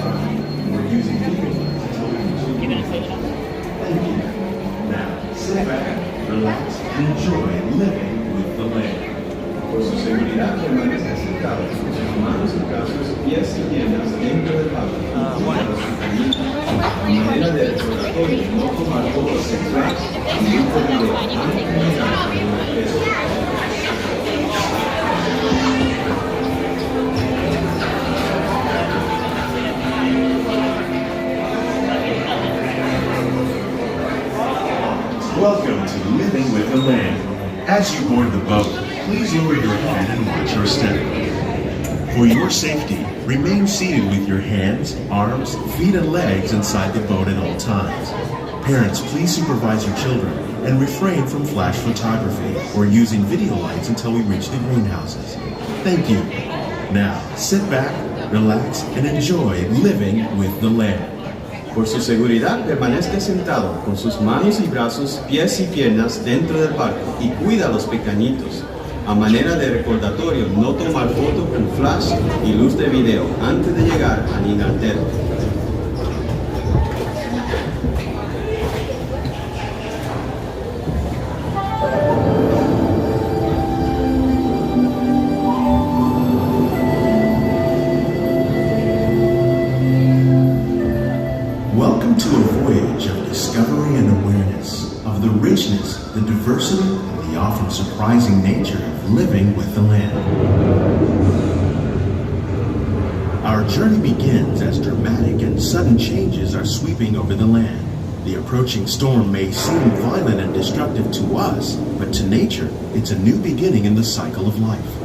We're using video until we reach the Thank you. Now, sit back, relax, and enjoy living with the land. Por su seguridad, permanezca sentado con sus manos y brazos, pies y piernas dentro del auto. A manera de recordatorio, no tomar fotos en flash y un video antes de llegar a una peso. Welcome to Living with the Land. As you board the boat, please lower your head and watch your step. For your safety, remain seated with your hands, arms, feet, and legs inside the boat at all times. Parents, please supervise your children and refrain from flash photography or using video lights until we reach the greenhouses. Thank you. Now, sit back, relax, and enjoy living with the land. Por su seguridad, permanezca sentado con sus manos y brazos, pies y piernas dentro del barco y cuida a los pequeñitos. A manera de recordatorio, no tomar foto con flash y luz de video antes de llegar a Inglaterra. Welcome to a voyage of discovery and awareness of the richness, the diversity, and the often surprising nature of living with the land. Our journey begins as dramatic and sudden changes are sweeping over the land. The approaching storm may seem violent and destructive to us, but to nature, it's a new beginning in the cycle of life.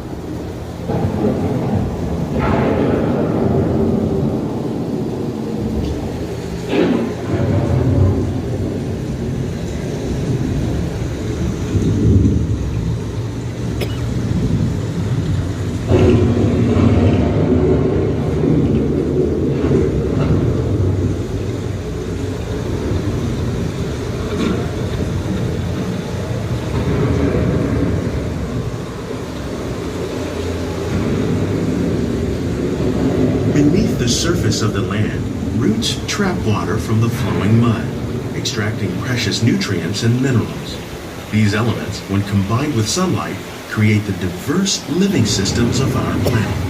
Beneath the surface of the land, roots trap water from the flowing mud, extracting precious nutrients and minerals. These elements, when combined with sunlight, create the diverse living systems of our planet.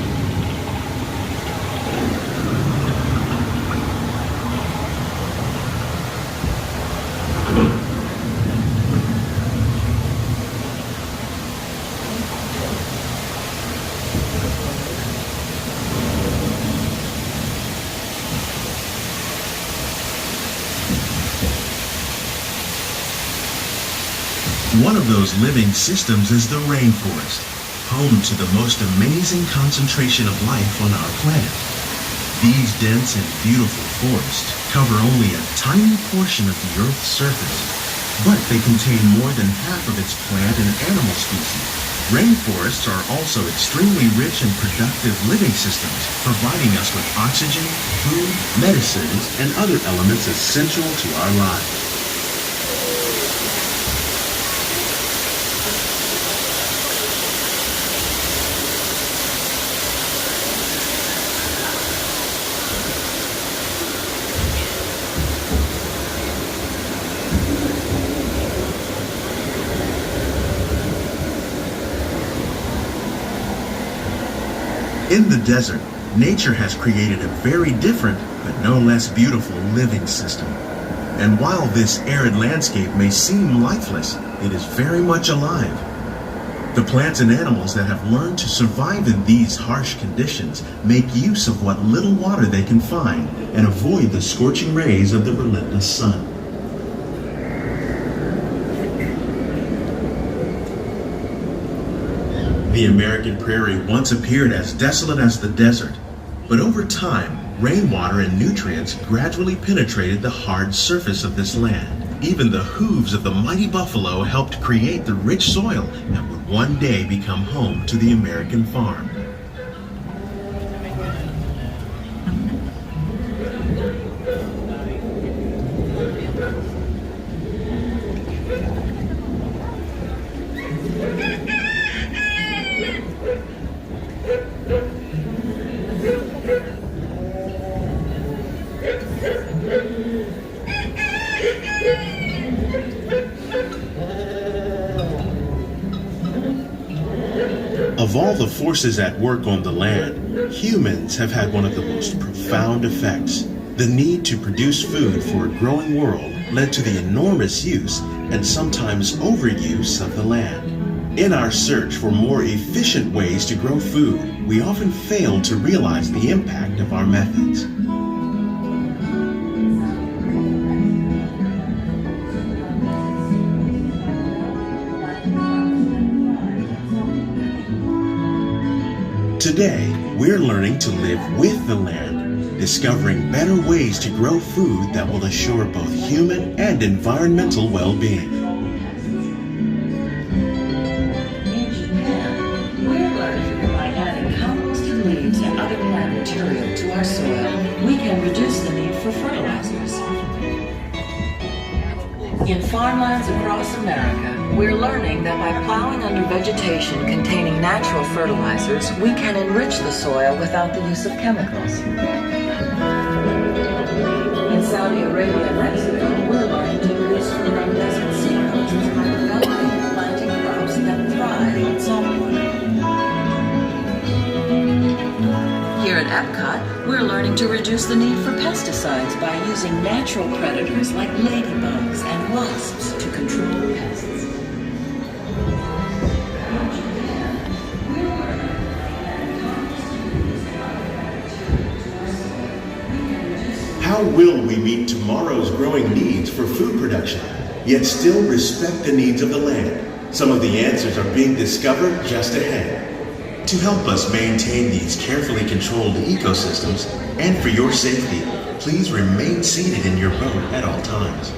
One of those living systems is the rainforest, home to the most amazing concentration of life on our planet. These dense and beautiful forests cover only a tiny portion of the Earth's surface, but they contain more than half of its plant and animal species. Rainforests are also extremely rich and productive living systems, providing us with oxygen, food, medicines, and other elements essential to our lives. In the desert, nature has created a very different, but no less beautiful living system. And while this arid landscape may seem lifeless, it is very much alive. The plants and animals that have learned to survive in these harsh conditions make use of what little water they can find and avoid the scorching rays of the relentless sun. The American prairie once appeared as desolate as the desert, but over time, rainwater and nutrients gradually penetrated the hard surface of this land. Even the hooves of the mighty buffalo helped create the rich soil that would one day become home to the American farm. all the forces at work on the land, humans have had one of the most profound effects. The need to produce food for a growing world led to the enormous use and sometimes overuse of the land. In our search for more efficient ways to grow food, we often fail to realize the impact of our methods. Today, we're learning to live with the land, discovering better ways to grow food that will assure both human and environmental well-being. In Japan, we're learning that by adding composted leaves and other plant material to our soil, we can reduce the need for fertilizers. In farmlands across America, we're learning that by plowing under vegetation containing natural fertilizers, we can enrich the soil without the use of chemicals. In Saudi Arabia and Mexico, we're learning to produce food on desert seacoasts by developing and planting crops that thrive on saltwater. Here at Epcot, we're learning to reduce the need for pesticides by using natural predators like ladybugs and wasps to control pests. How will we meet tomorrow's growing needs for food production, yet still respect the needs of the land? Some of the answers are being discovered just ahead. To help us maintain these carefully controlled ecosystems, and for your safety, please remain seated in your boat at all times.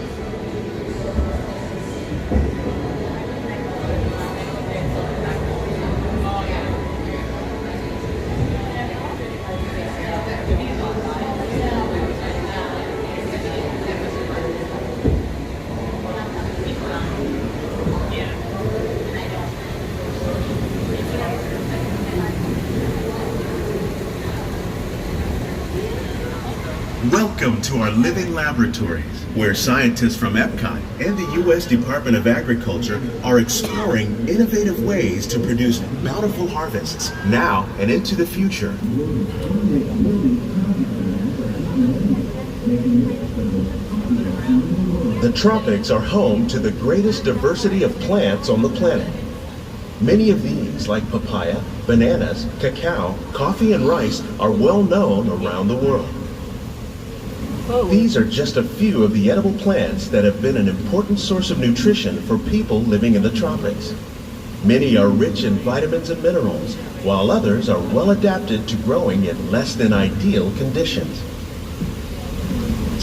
Welcome to our living laboratories, where scientists from Epcot and the U.S. Department of Agriculture are exploring innovative ways to produce bountiful harvests now and into the future. The tropics are home to the greatest diversity of plants on the planet. Many of these, like papaya, bananas, cacao, coffee, and rice, are well known around the world. These are just a few of the edible plants that have been an important source of nutrition for people living in the tropics. Many are rich in vitamins and minerals, while others are well adapted to growing in less than ideal conditions.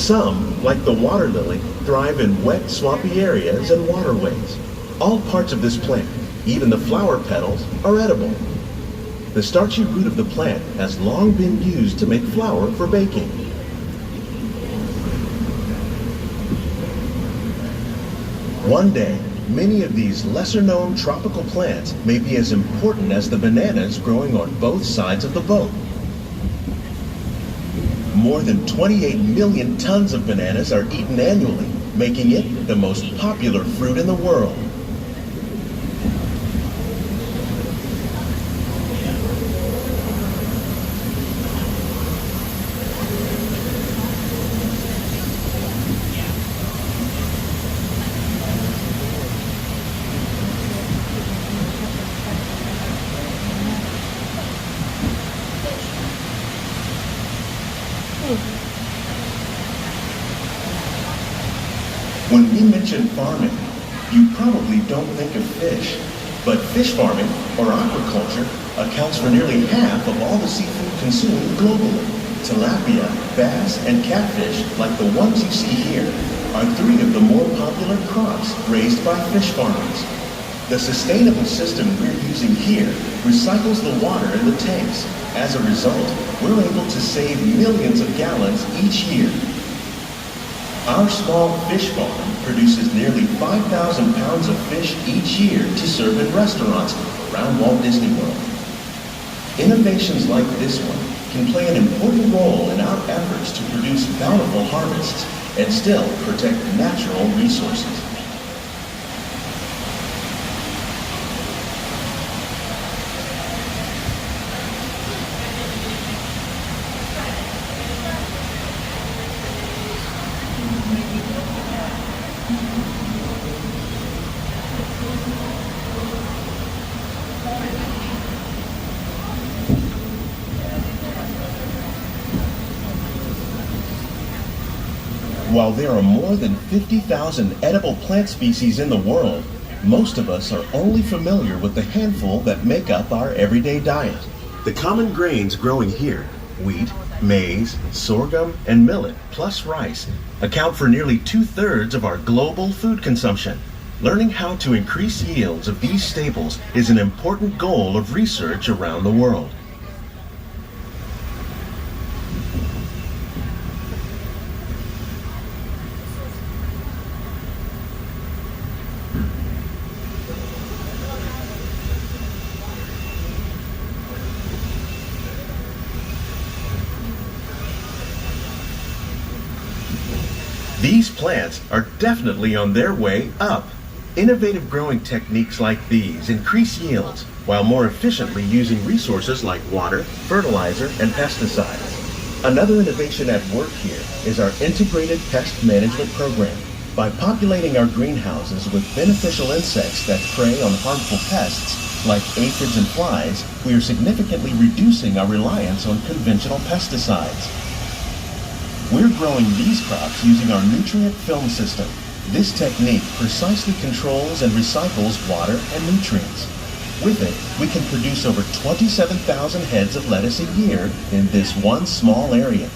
Some, like the water lily, thrive in wet, swampy areas and waterways. All parts of this plant, even the flower petals, are edible. The starchy root of the plant has long been used to make flour for baking. One day, many of these lesser-known tropical plants may be as important as the bananas growing on both sides of the boat. More than 28 million tons of bananas are eaten annually, making it the most popular fruit in the world. When we mention farming, you probably don't think of fish. But fish farming, or aquaculture, accounts for nearly half of all the seafood consumed globally. Tilapia, bass, and catfish, like the ones you see here, are three of the more popular crops raised by fish farmers. The sustainable system we're using here recycles the water in the tanks. As a result, we're able to save millions of gallons each year. Our small fish farm produces nearly 5,000 pounds of fish each year to serve in restaurants around Walt Disney World. Innovations like this one can play an important role in our efforts to produce bountiful harvests and still protect natural resources. While there are more than 50,000 edible plant species in the world, most of us are only familiar with the handful that make up our everyday diet. The common grains growing here, wheat, maize, sorghum, and millet, plus rice, account for nearly 2/3 of our global food consumption. Learning how to increase yields of these staples is an important goal of research around the world. These plants are definitely on their way up. Innovative growing techniques like these increase yields while more efficiently using resources like water, fertilizer, and pesticides. Another innovation at work here is our integrated pest management program. By populating our greenhouses with beneficial insects that prey on harmful pests like aphids and flies, we are significantly reducing our reliance on conventional pesticides. We're growing these crops using our nutrient film system. This technique precisely controls and recycles water and nutrients. With it, we can produce over 27,000 heads of lettuce a year in this one small area.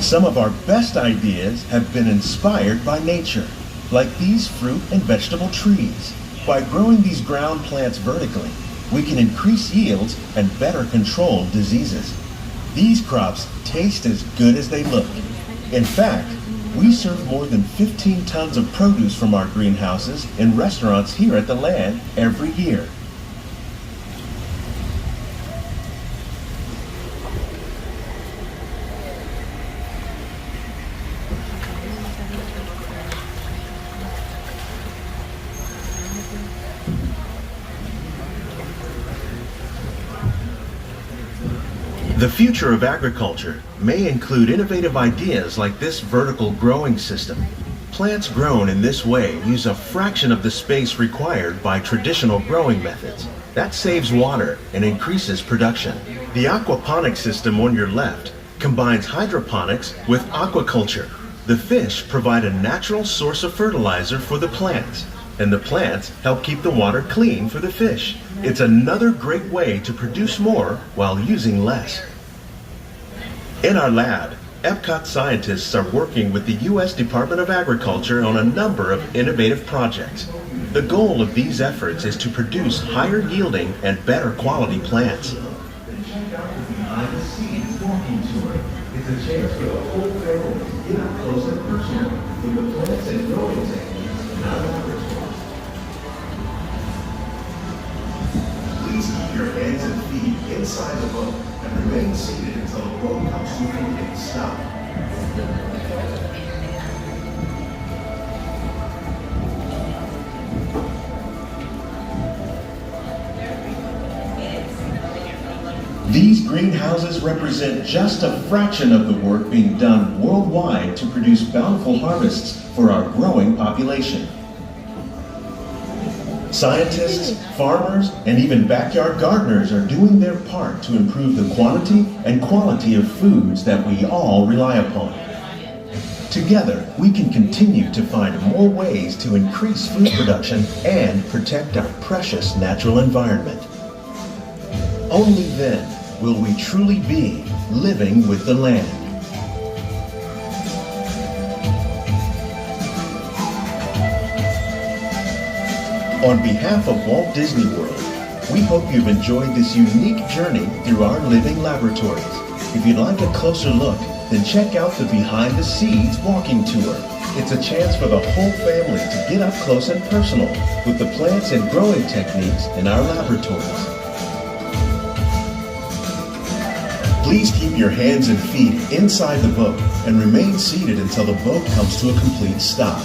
Some of our best ideas have been inspired by nature, like these fruit and vegetable trees. By growing these ground plants vertically, we can increase yields and better control diseases. These crops taste as good as they look. In fact, we serve more than 15 tons of produce from our greenhouses in restaurants here at the Land every year. The future of agriculture may include innovative ideas like this vertical growing system. Plants grown in this way use a fraction of the space required by traditional growing methods. That saves water and increases production. The aquaponics system on your left combines hydroponics with aquaculture. The fish provide a natural source of fertilizer for the plants, and the plants help keep the water clean for the fish. It's another great way to produce more while using less. In our lab, Epcot scientists are working with the U.S. Department of Agriculture on a number of innovative projects. The goal of these efforts is to produce higher yielding and better quality plants. Behind the scenes walking tour. It's a chance for the whole family to get up close and personal with the plants and growing techniques in our laboratory. Please keep your hands and feet inside the boat and remain seated until the boat comes to a complete stop. These greenhouses represent just a fraction of the work being done worldwide to produce bountiful harvests for our growing population. Scientists, farmers, and even backyard gardeners are doing their part to improve the quantity and quality of foods that we all rely upon. Together, we can continue to find more ways to increase food production and protect our precious natural environment. Only then will we truly be living with the land. On behalf of Walt Disney World, we hope you've enjoyed this unique journey through our living laboratories. If you'd like a closer look, then check out the Behind the Seeds walking tour. It's a chance for the whole family to get up close and personal with the plants and growing techniques in our laboratories. Please keep your hands and feet inside the boat and remain seated until the boat comes to a complete stop.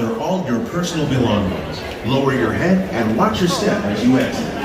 gather all your personal belongings. Lower your head and watch your step as you exit.